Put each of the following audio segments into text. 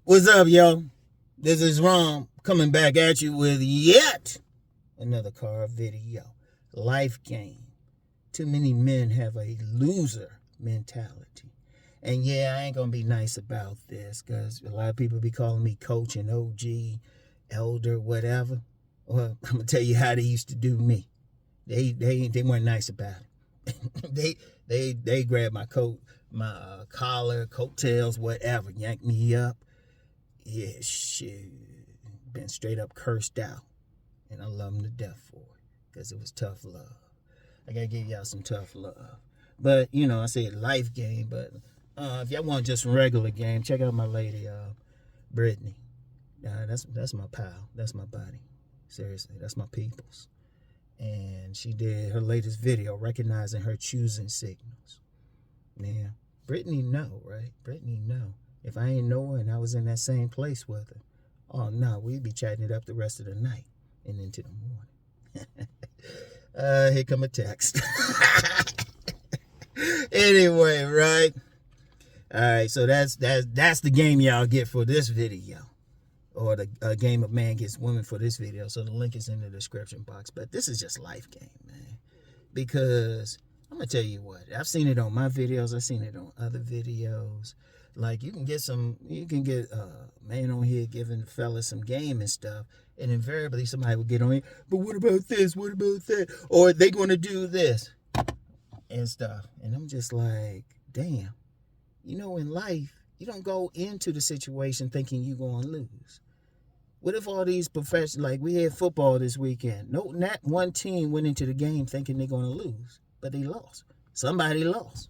What's up, yo? This is Rom coming back at you with yet another car video. Life game. Too many men have a loser mentality. And yeah, I ain't going to be nice about this because a lot of people be calling me coach and OG, elder, whatever. Well, I'm going to tell you how they used to do me. They weren't nice about it. they grabbed my coat, my collar, coattails, whatever, yanked me up. Yeah, shit. Been straight up cursed out. And I love them to death for it. Because it was tough love. I got to give y'all some tough love. But, you know, I said life game. But if y'all want just regular game, check out my lady, Brittany. That's my pal. That's my buddy. Seriously, that's my peoples. And she did her latest video recognizing her choosing signals. Now, Brittany know, right? Brittany know. If I ain't know her and I was in that same place with her, oh no, we'd be chatting it up the rest of the night and into the morning. Here come a text. Anyway, right? All right, so that's the game y'all get for this video, or the game of man gets woman for this video. So the link is in the description box. But this is just life game, man, because I'm gonna tell you what, I've seen it on my videos. I've seen it on other videos. Like you can get a man on here giving fellas some game and stuff, and invariably somebody will get on here, but what about this? What about that? Or they gonna do this and stuff. And I'm just like, damn, you know, in life, you don't go into the situation thinking you're gonna lose. What if all these professionals, like we had football this weekend, no, not one team went into the game thinking they're gonna lose, but they lost. Somebody lost.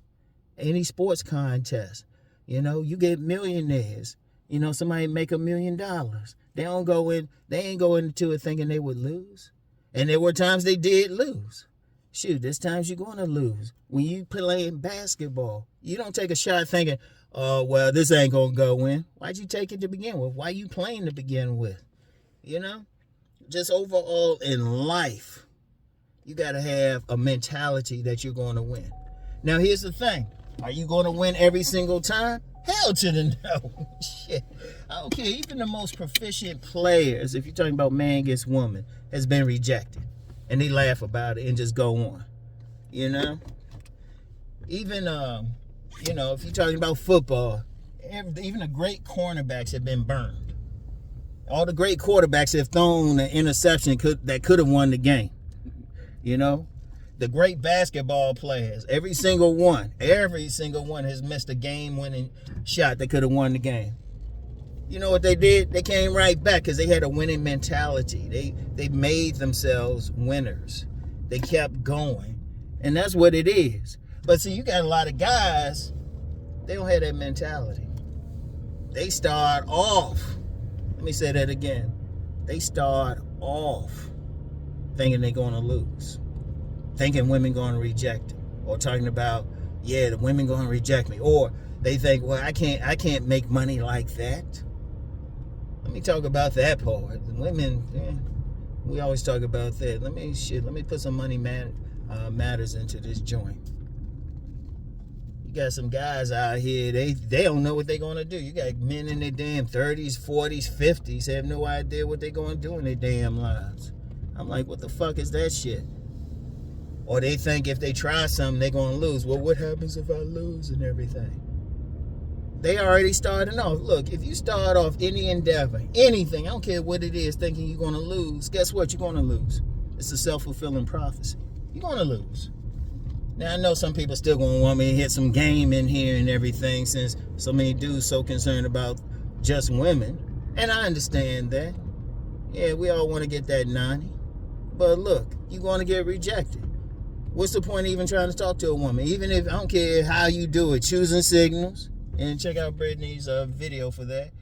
Any sports contest. You know, you get millionaires. You know, somebody make $1 million. They ain't go into it thinking they would lose. And there were times they did lose. Shoot, there's times you're going to lose. When you playing basketball, you don't take a shot thinking, oh, well, this ain't going to go in. Why'd you take it to begin with? Why you playing to begin with? You know, just overall in life, you got to have a mentality that you're going to win. Now, here's the thing. Are you going to win every single time? Hell to the no. Shit. I don't care. Even the most proficient players, if you're talking about man against woman, has been rejected. And they laugh about it and just go on. You know? Even, you know, if you're talking about football, even the great cornerbacks have been burned. All the great quarterbacks have thrown an interception that could have won the game. You know? The great basketball players, every single one has missed a game-winning shot that could have won the game. You know what they did? They came right back because they had a winning mentality. They made themselves winners. They kept going. And that's what it is. But see, you got a lot of guys, they don't have that mentality. They start off, let me say that again. They start off thinking they're going to lose. Thinking women going to reject them, or talking about, yeah, the women going to reject me, or they think, well, I can't make money like that. Let me talk about that part. The women, we always talk about that. Let me put some money matters into this joint. You got some guys out here, they don't know what they're going to do. You got men in their damn 30s, 40s, 50s, have no idea what they're going to do in their damn lives. I'm like, what the fuck is that shit? Or they think if they try something, they're going to lose. Well, what happens if I lose and everything? They already starting off. Look, if you start off any endeavor, anything, I don't care what it is, thinking you're going to lose, guess what? You're going to lose. It's a self-fulfilling prophecy. You're going to lose. Now, I know some people still going to want me to hit some game in here and everything, since so many dudes so concerned about just women. And I understand that. Yeah, we all want to get that 90. But look, you're going to get rejected. What's the point of even trying to talk to a woman? Even if, I don't care how you do it, choosing signals. And check out Brittany's video for that.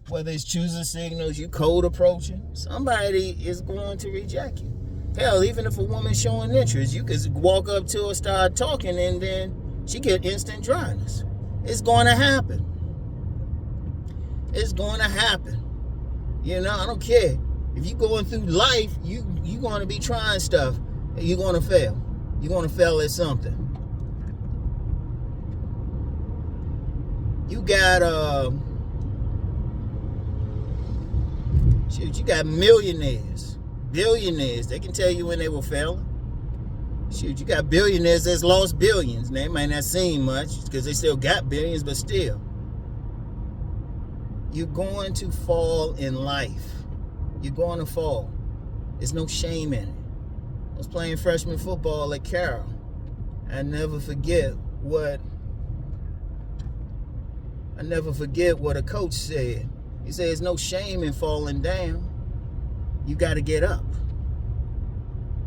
Whether it's choosing signals, you cold approaching, somebody is going to reject you. Hell, even if a woman's showing interest, you could walk up to her, start talking, and then she get instant dryness. It's going to happen. It's going to happen. You know, I don't care. If you're going through life, you're going to be trying stuff, and you're going to fail. You're going to fail at something. You got Shoot, you got millionaires, billionaires. They can tell you when they were failing. Shoot, you got billionaires that's lost billions. Now, they might not seem much because they still got billions, but still. You're going to fall in life. You're going to fall. There's no shame in it. I was playing freshman football at Carroll. I never forget what a coach said. He said, there's no shame in falling down. You got to get up.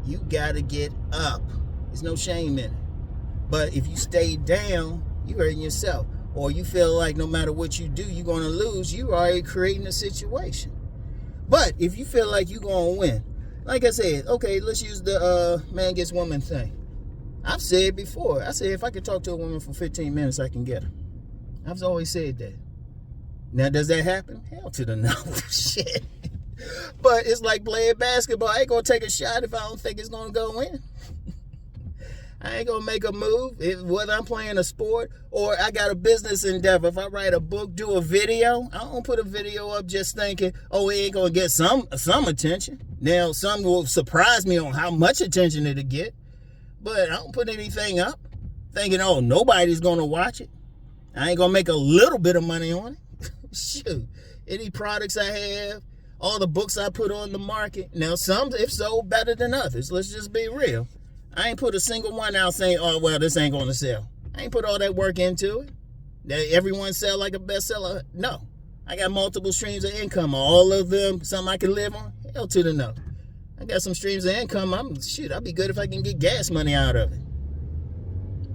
You got to get up. There's no shame in it. But if you stay down, you're hurting yourself. Or you feel like no matter what you do, you're going to lose. You're already creating a situation. But if you feel like you're going to win, like I said, okay, let's use the man gets woman thing. I've said before, I said if I could talk to a woman for 15 minutes, I can get her. I've always said that. Now, does that happen? Hell to the no. Shit. But it's like playing basketball. I ain't going to take a shot if I don't think it's going to go in. I ain't going to make a move, whether I'm playing a sport or I got a business endeavor. If I write a book, do a video, I don't put a video up just thinking, oh, it ain't going to get some attention. Now, some will surprise me on how much attention it'll get. But I don't put anything up thinking, oh, nobody's going to watch it. I ain't going to make a little bit of money on it. Shoot. Any products I have, all the books I put on the market. Now, some, if so, better than others. Let's just be real. I ain't put a single one out saying, oh, well, this ain't going to sell. I ain't put all that work into it. That everyone sell like a bestseller. No. I got multiple streams of income. All of them, something I can live on. Hell to the no. I got some streams of income. I'll be good if I can get gas money out of it.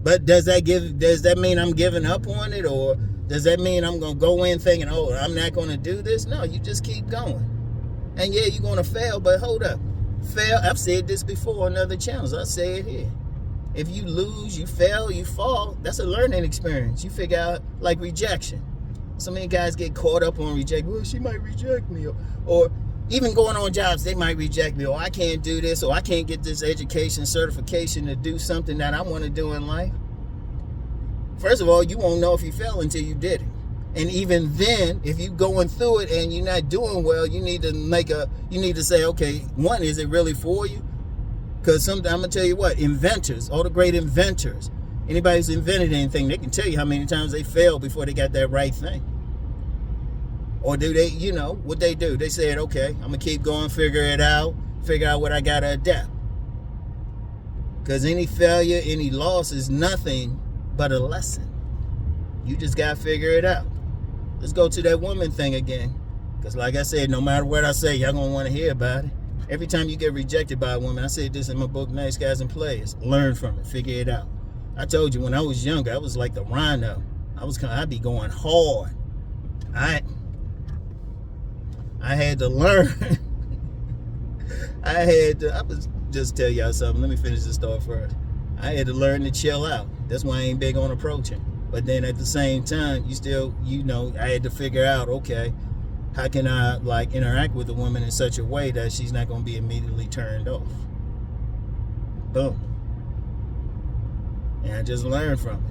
But does that mean I'm giving up on it? Or does that mean I'm going to go in thinking, oh, I'm not going to do this? No, you just keep going. And yeah, you're going to fail, but hold up. Fail. I've said this before on other channels. I say it here. If you lose, you fail, you fall, that's a learning experience. You figure out, like rejection. So many guys get caught up on rejection. Well, she might reject me. Or even going on jobs, they might reject me. Or I can't do this. Or I can't get this education certification to do something that I want to do in life. First of all, you won't know if you fail until you did it. And even then, if you're going through it and you're not doing well, you need to say, okay, one, is it really for you? Because I'm going to tell you what, inventors, all the great inventors, anybody who's invented anything, they can tell you how many times they failed before they got that right thing. Or do they, what they do? They said, okay, I'm going to keep going, figure out what I got to adapt. Because any failure, any loss is nothing but a lesson. You just got to figure it out. Let's go to that woman thing again. Because like I said, no matter what I say, y'all going to want to hear about it. Every time you get rejected by a woman, I said this in my book, Nice Guys and Players. Learn from it. Figure it out. I told you when I was younger, I was like the rhino. I'd be going hard. I had to learn. I was just tell y'all something. Let me finish this thought first. I had to learn to chill out. That's why I ain't big on approaching. But then at the same time, I had to figure out, okay, how can I interact with a woman in such a way that she's not going to be immediately turned off? Boom. And I just learned from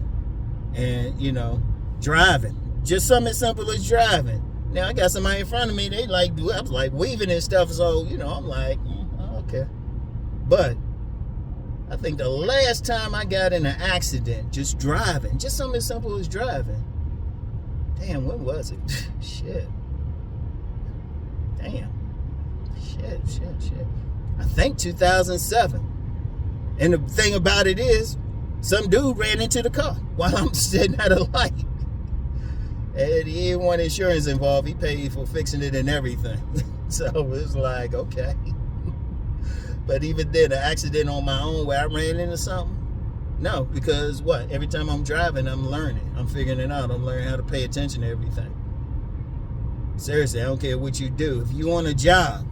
it. And, driving. Just something as simple as driving. Now, I got somebody in front of me, I was like weaving and stuff, so, I'm like, okay. But I think the last time I got in an accident, just driving, just something as simple as driving. Damn, when was it? Shit. Damn. Shit. I think 2007. And the thing about it is, some dude ran into the car while I'm sitting at a light. And he didn't want insurance involved. He paid for fixing it and everything. So it was like, okay. But even then, an accident on my own where I ran into something? No, because what? Every time I'm driving, I'm learning. I'm figuring it out. I'm learning how to pay attention to everything. Seriously, I don't care what you do. If you on a job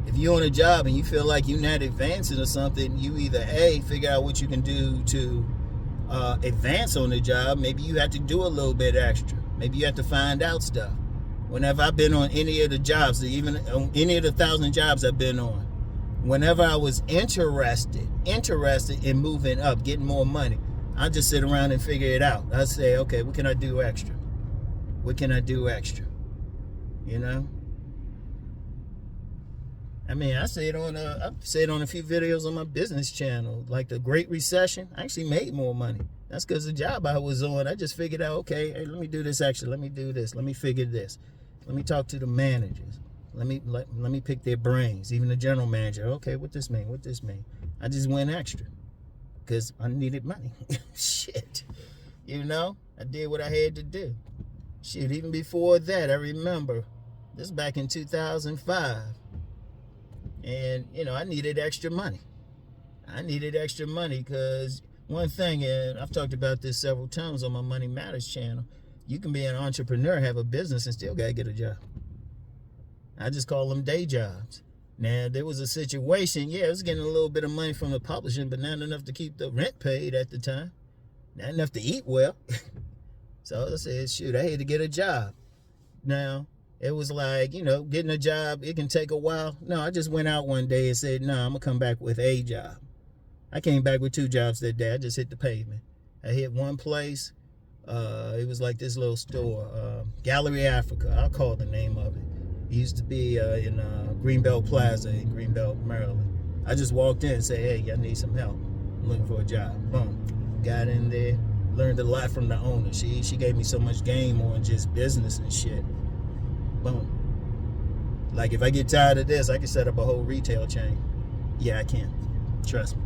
and you feel like you're not advancing or something, you either A, figure out what you can do to advance on the job. Maybe you have to do a little bit extra. Maybe you have to find out stuff. Whenever I've been on any of the jobs, even on any of the 1,000 jobs I've been on, whenever I was interested in moving up, getting more money, I just sit around and figure it out. I say, okay, what can I do extra? What can I do extra? I mean, I said on a few videos on my business channel, like the Great Recession, I actually made more money. That's because the job I was on, I just figured out, okay, hey, let me do this action, let me do this, let me figure this, let me talk to the managers, let me pick their brains, even the general manager. Okay, what this mean? What this mean? I just went extra because I needed money. Shit, you know, I did what I had to do. Shit, even before that, I remember this back in 2005. And, you know, I needed extra money. I needed extra money because one thing, and I've talked about this several times on my Money Matters channel, you can be an entrepreneur, have a business, and still got to get a job. I just call them day jobs. Now, there was a situation, yeah, I was getting a little bit of money from the publishing, but not enough to keep the rent paid at the time. Not enough to eat well. So I said, shoot, I had to get a job. Now, it was like, you know, getting a job, it can take a while. No, I just went out one day and said, no, I'm going to come back with a job. I came back with 2 jobs that day. I just hit the pavement. I hit one place. It was like this little store, Gallery Africa. I'll call the name of it. It used to be in Greenbelt Plaza in Greenbelt, Maryland. I just walked in and said, hey, I need some help. I'm looking for a job. Boom. Got in there. Learned a lot from the owner. She gave me so much game on just business and shit. Boom. Like, if I get tired of this, I can set up a whole retail chain. Yeah, I can. Trust me.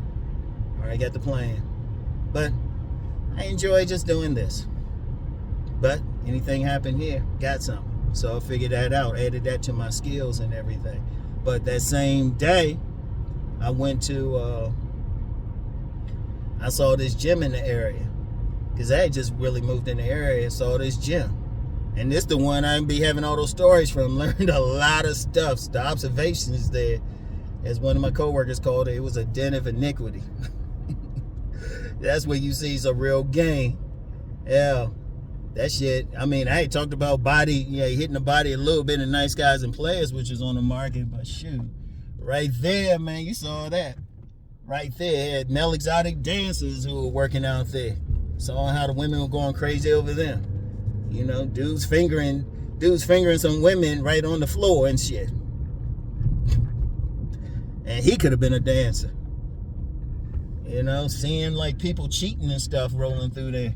All right, got the plan. But I enjoy just doing this. But anything happen here, got something. So I figured that out, added that to my skills and everything. But that same day, I went to, I saw this gym in the area. Because I had just really moved in the area and saw this gym. And this the one I be having all those stories from. Learned a lot of stuff. The observations there, as one of my coworkers called it, it was a den of iniquity. That's where you see some real game. Yeah, that shit. I mean, I ain't talked about body, yeah, hitting the body a little bit in Nice Guys and Players, which is on the market. But shoot, right there, man, you saw that. Right there, had male exotic dancers who were working out there. Saw how the women were going crazy over them. You know, dudes fingering some women right on the floor and shit. And he could have been a dancer. You know, seeing like people cheating and stuff rolling through there.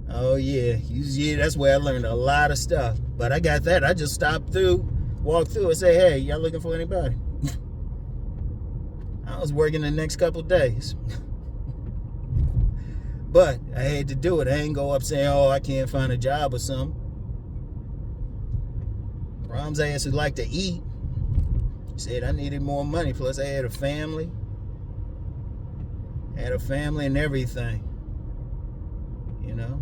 Oh yeah, that's where I learned a lot of stuff. But I got that. I just walked through and say, hey, y'all looking for anybody? I was working the next couple days. But I had to do it. I ain't go up saying, oh, I can't find a job or something. Rom's ass who liked to eat said I needed more money. Plus I had a family. And everything. You know?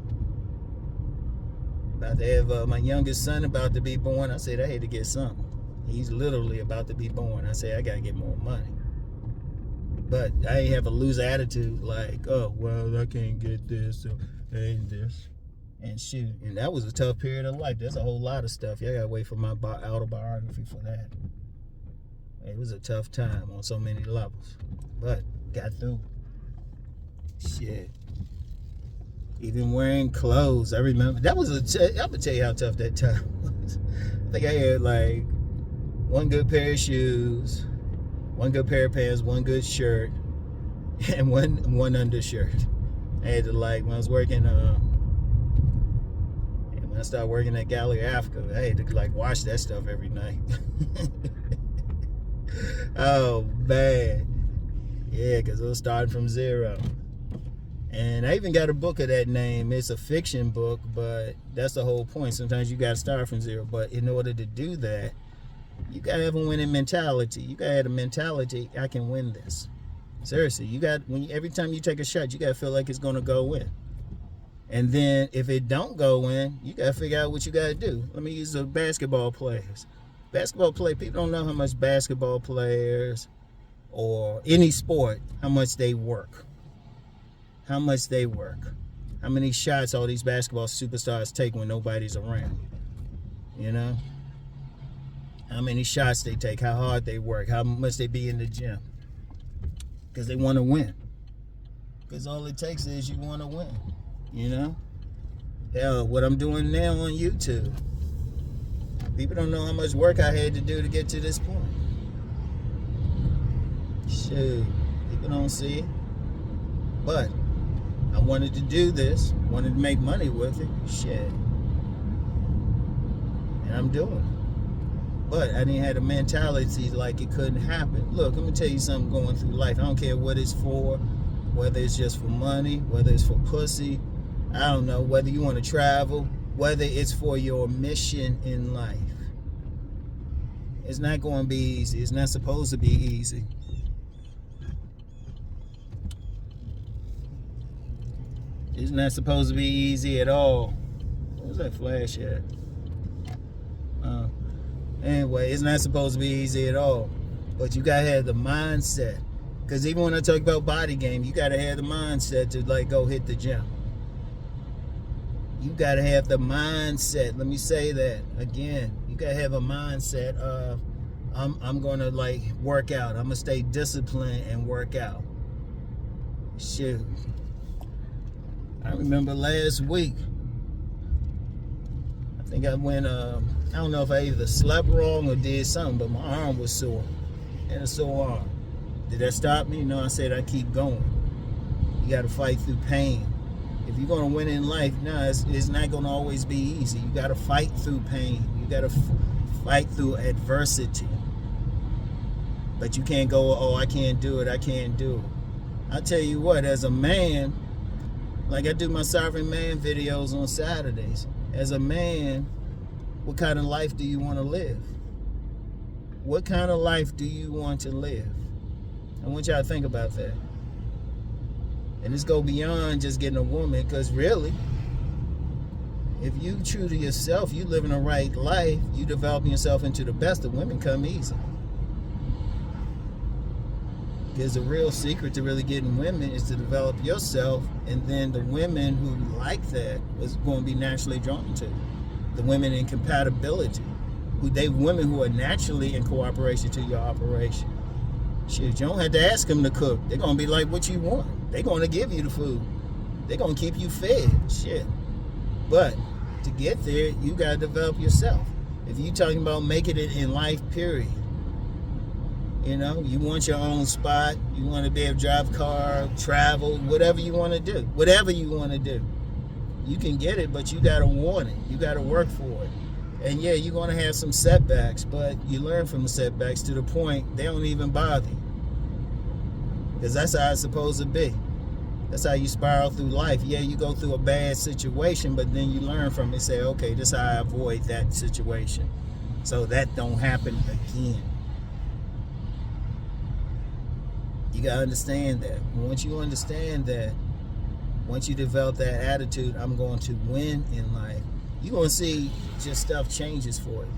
About to have my youngest son about to be born. I said I had to get something. He's literally about to be born. I said I got to get more money. But I ain't have a loose attitude like, oh, well, I can't get this, so ain't this. And shoot, and that was a tough period of life. There's a whole lot of stuff. Y'all got to wait for my autobiography for that. It was a tough time on so many levels. But got through. Shit. Even wearing clothes. I remember. I'm going to tell you how tough that time was. I think I had like one good pair of shoes, one good pair of pants, one good shirt, and one undershirt. I had to when I was working, when I started working at Gallery Africa, I had to wash that stuff every night. Oh man, yeah, because it was starting from zero. And I even got a book of that name. It's a fiction book, but that's the whole point. Sometimes you got to start from zero. But in order to do that, you got to have a winning mentality. You got to have a mentality, I can win this. Seriously, every time you take a shot, you got to feel like it's going to go in. And then if it don't go in, you got to figure out what you got to do. Let me use the basketball players. People don't know how much basketball players or any sport, how much they work. How much they work. How many shots all these basketball superstars take when nobody's around. You know? How many shots they take, how hard they work, how much they be in the gym. Because they want to win. Because all it takes is you want to win. You know? Hell, what I'm doing now on YouTube. People don't know how much work I had to do to get to this point. Shoot, people don't see it. But I wanted to do this, wanted to make money with it. Shit. And I'm doing it. But I didn't have the mentality like it couldn't happen. Look, let me tell you something going through life. I don't care what it's for, whether it's just for money, whether it's for pussy, I don't know, whether you want to travel, whether it's for your mission in life. It's not going to be easy. It's not supposed to be easy. It's not supposed to be easy at all. Where's that flash at? Anyway, it's not supposed to be easy at all. But you gotta have the mindset. Because even when I talk about body game, you gotta have the mindset to like go hit the gym. You gotta have the mindset. Let me say that again. You gotta have a mindset of I'm gonna like work out. I'm gonna stay disciplined and work out. Shoot. I remember last week, I think I went, I don't know if I either slept wrong or did something, but my arm was sore. I had a sore arm. Did that stop me? No, I said I keep going. You got to fight through pain. If you're going to win in life, no, it's not going to always be easy. You got to fight through pain. You got to fight through adversity. But you can't go, oh, I can't do it, I can't do it. I tell you what, as a man, like I do my sovereign man videos on Saturdays. As a man, what kind of life do you want to live? What kind of life do you want to live? I want y'all to think about that. And this go beyond just getting a woman, because really, if you true to yourself, you living a right life, you developing yourself into the best, the women come easy. Because the real secret to really getting women is to develop yourself, and then the women who like that is going to be naturally drawn to. The women in compatibility. Women who are naturally in cooperation to your operation. Shit, you don't have to ask them to cook. They're going to be like what you want. They're going to give you the food. They're going to keep you fed. Shit. But to get there, you got to develop yourself. If you're talking about making it in life, period. You know, you want your own spot. You want to be able to drive a car, travel, whatever you want to do. Whatever you want to do. You can get it, but you got to want it. You got to work for it. And yeah, you're going to have some setbacks, but you learn from the setbacks to the point they don't even bother you. Because that's how it's supposed to be. That's how you spiral through life. Yeah, you go through a bad situation, but then you learn from it and say, okay, this is how I avoid that situation. So that don't happen again. You got to understand that. Once you understand that, once you develop that attitude, I'm going to win in life, you're going to see just stuff changes for you.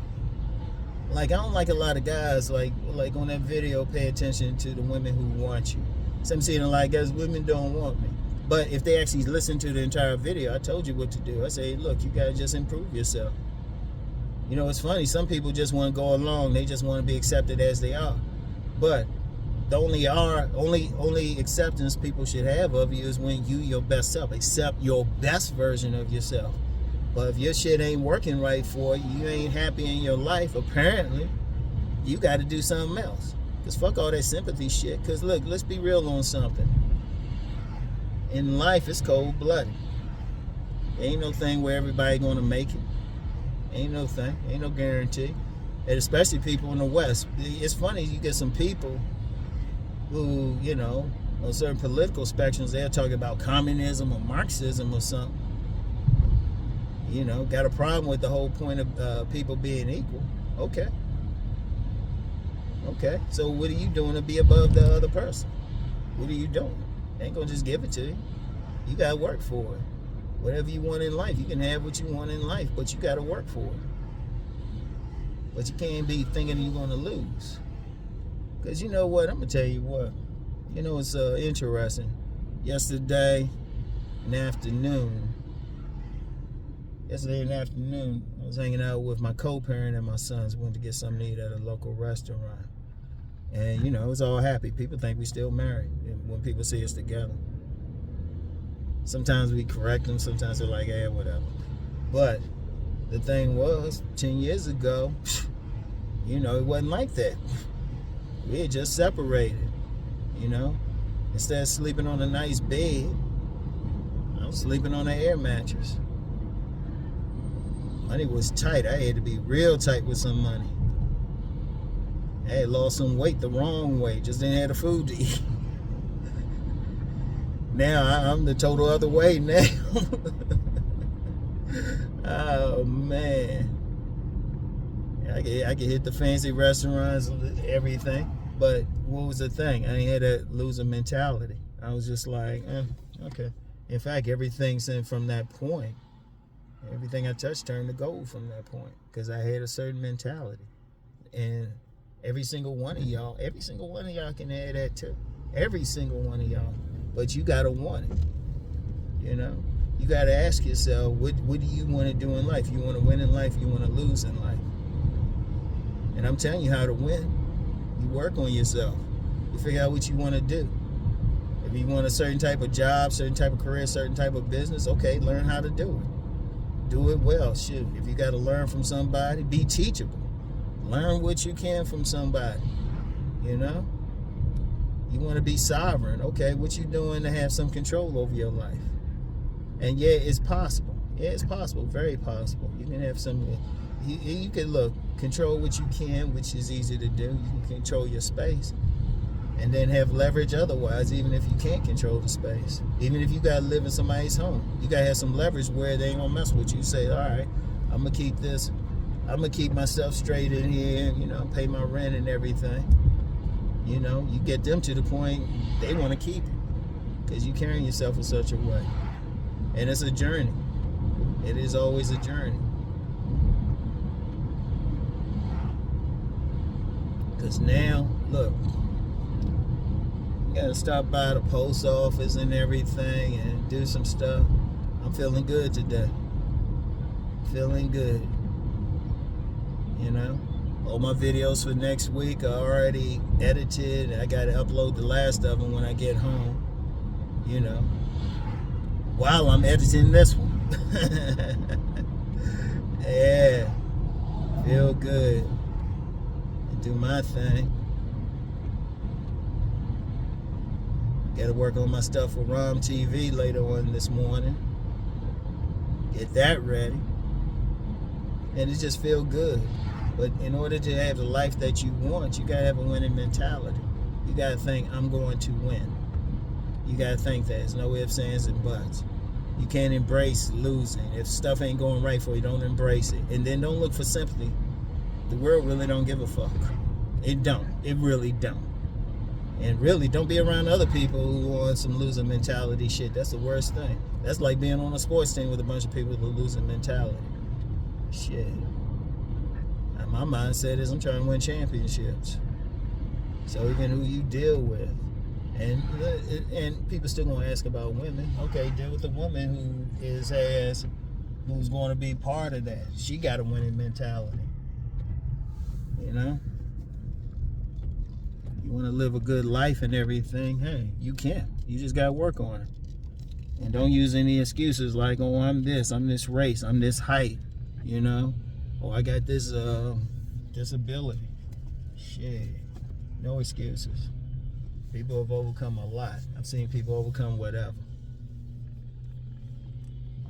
Like, I don't like a lot of guys, like on that video, pay attention to the women who want you. Some seeing like, guys, women don't want me. But if they actually listen to the entire video, I told you what to do. I say, look, you got to just improve yourself. You know, it's funny. Some people just want to go along. They just want to be accepted as they are. But the only acceptance people should have of you is when you your best self. Accept your best version of yourself. But if your shit ain't working right for you, you ain't happy in your life, apparently, you got to do something else. Because fuck all that sympathy shit. Because look, let's be real on something. In life, it's cold-blooded. There ain't no thing where everybody going to make it. Ain't no thing. Ain't no guarantee. And especially people in the West. It's funny, you get some people who, you know, on certain political spectrums, they'll talk about communism or Marxism or something. You know, got a problem with the whole point of people being equal. Okay. Okay. So what are you doing to be above the other person? What are you doing? They ain't gonna just give it to you. You gotta work for it. Whatever you want in life, you can have what you want in life, but you gotta work for it. But you can't be thinking you're gonna lose. Because you know what? I'm gonna tell you what. You know, it's interesting. Yesterday in the afternoon, I was hanging out with my co-parent and my sons. Went to get something to eat at a local restaurant. And, you know, it was all happy. People think we still married when people see us together. Sometimes we correct them. Sometimes they're like, hey, whatever. But the thing was, 10 years ago, you know, it wasn't like that. We had just separated, you know. Instead of sleeping on a nice bed, I was sleeping on an air mattress. Money was tight. I had to be real tight with some money. I had lost some weight the wrong way. Just didn't have the food to eat. Now I'm the total other way now. Oh man. I could hit the fancy restaurants and everything. But what was the thing? I ain't had that loser mentality. I was just like, okay. In fact, everything from that point, everything I touched turned to gold from that point. Because I had a certain mentality. And every single one of y'all can have that too. Every single one of y'all. But you gotta want it. You know? You gotta ask yourself, what do you want to do in life? You want to win in life, you want to lose in life. And I'm telling you how to win. You work on yourself. You figure out what you want to do. If you want a certain type of job, certain type of career, certain type of business, okay, learn how to do it. Do it well. Shoot. If you got to learn from somebody, be teachable. Learn what you can from somebody. You know? You want to be sovereign. Okay, what you doing to have some control over your life? And yeah, it's possible. Yeah, it's possible. Very possible. You can have some... You can, look, control what you can, which is easy to do. You can control your space. And then have leverage otherwise, even if you can't control the space. Even if you got to live in somebody's home. You got to have some leverage where they ain't going to mess with you. You say, all right, I'm going to keep this. I'm going to keep myself straight in here, you know, pay my rent and everything. You know, you get them to the point they want to keep it. Because you're carrying yourself in such a way. And it's a journey. It is always a journey. Because now, look, you gotta stop by the post office and everything and do some stuff. I'm feeling good today. Feeling good. You know? All my videos for next week are already edited. I gotta upload the last of them when I get home. You know? While I'm editing this one. Yeah. Feel good. Do my thing. Gotta work on my stuff for Rom TV later on this morning. Get that ready. And it just feel good. But in order to have the life that you want, you gotta have a winning mentality. You gotta think, I'm going to win. You gotta think that. There's no ifs, ands, and buts. You can't embrace losing. If stuff ain't going right for you, don't embrace it. And then don't look for sympathy. The world really don't give a fuck. It don't. It really don't. And really, don't be around other people who are on some loser mentality shit. That's the worst thing. That's like being on a sports team with a bunch of people with a losing mentality. Shit. And my mindset is I'm trying to win championships. So even who you deal with. And people still gonna ask about women. Okay, deal with a woman who's going to be part of that. She got a winning mentality. You know? You want to live a good life and everything, hey, you can. You just got to work on it. And don't use any excuses like, oh, I'm this race, I'm this height, you know? Oh, I got this disability. Shit. No excuses. People have overcome a lot. I've seen people overcome whatever.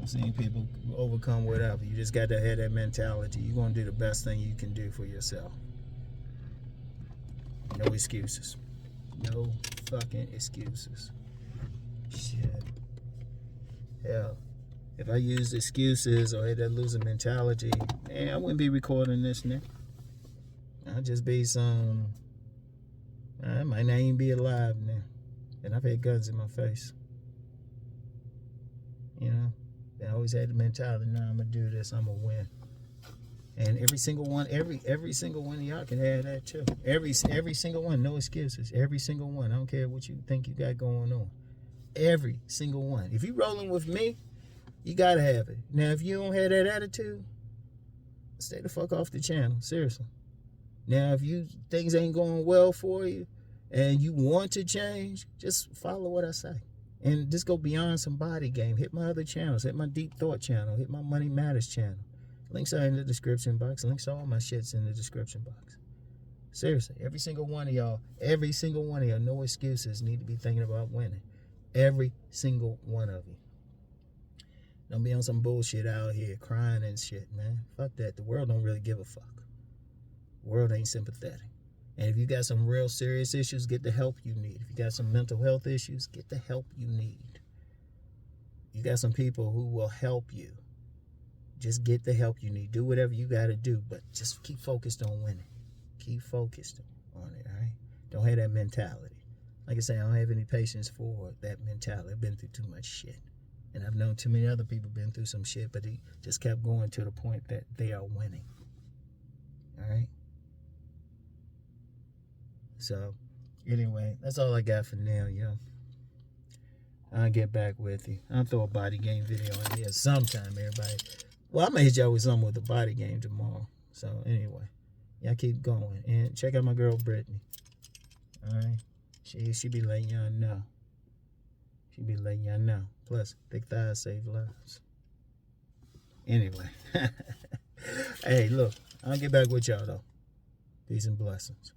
I've seen people overcome whatever. You just got to have that mentality. You're going to do the best thing you can do for yourself. No excuses. No fucking excuses. Shit. Hell, if I used excuses or had that loser mentality, man, I wouldn't be recording this now. I'd just be I might not even be alive now. And I've had guns in my face. You know? I always had the mentality, nah, I'm gonna do this, I'm gonna win. And every single one of y'all can have that too. Every single one, no excuses. Every single one. I don't care what you think you got going on. Every single one. If you rolling with me, you gotta have it. Now, if you don't have that attitude, stay the fuck off the channel. Seriously. Now, if things ain't going well for you and you want to change, just follow what I say. And just go beyond some body game. Hit my other channels. Hit my Deep Thought channel. Hit my Money Matters channel. Links are in the description box. Links to all my shit's in the description box. Seriously, every single one of y'all, no excuses, need to be thinking about winning. Every single one of you. Don't be on some bullshit out here crying and shit, man. Fuck that. The world don't really give a fuck. The world ain't sympathetic. And if you got some real serious issues, get the help you need. If you got some mental health issues, get the help you need. You got some people who will help you. Just get the help you need. Do whatever you got to do, but just keep focused on winning. Keep focused on it, all right? Don't have that mentality. Like I say, I don't have any patience for that mentality. I've been through too much shit. And I've known too many other people been through some shit, but they just kept going to the point that they are winning. All right? So, anyway, that's all I got for now, yo. I'll get back with you. I'll throw a body game video in here sometime, everybody. Well, I'm going to hit y'all with something with the body game tomorrow. So, anyway, y'all keep going. And check out my girl, Brittany. All right? She be letting y'all know. She be letting y'all know. Plus, thick thighs save lives. Anyway. Hey, look. I'll get back with y'all, though. Peace and blessings.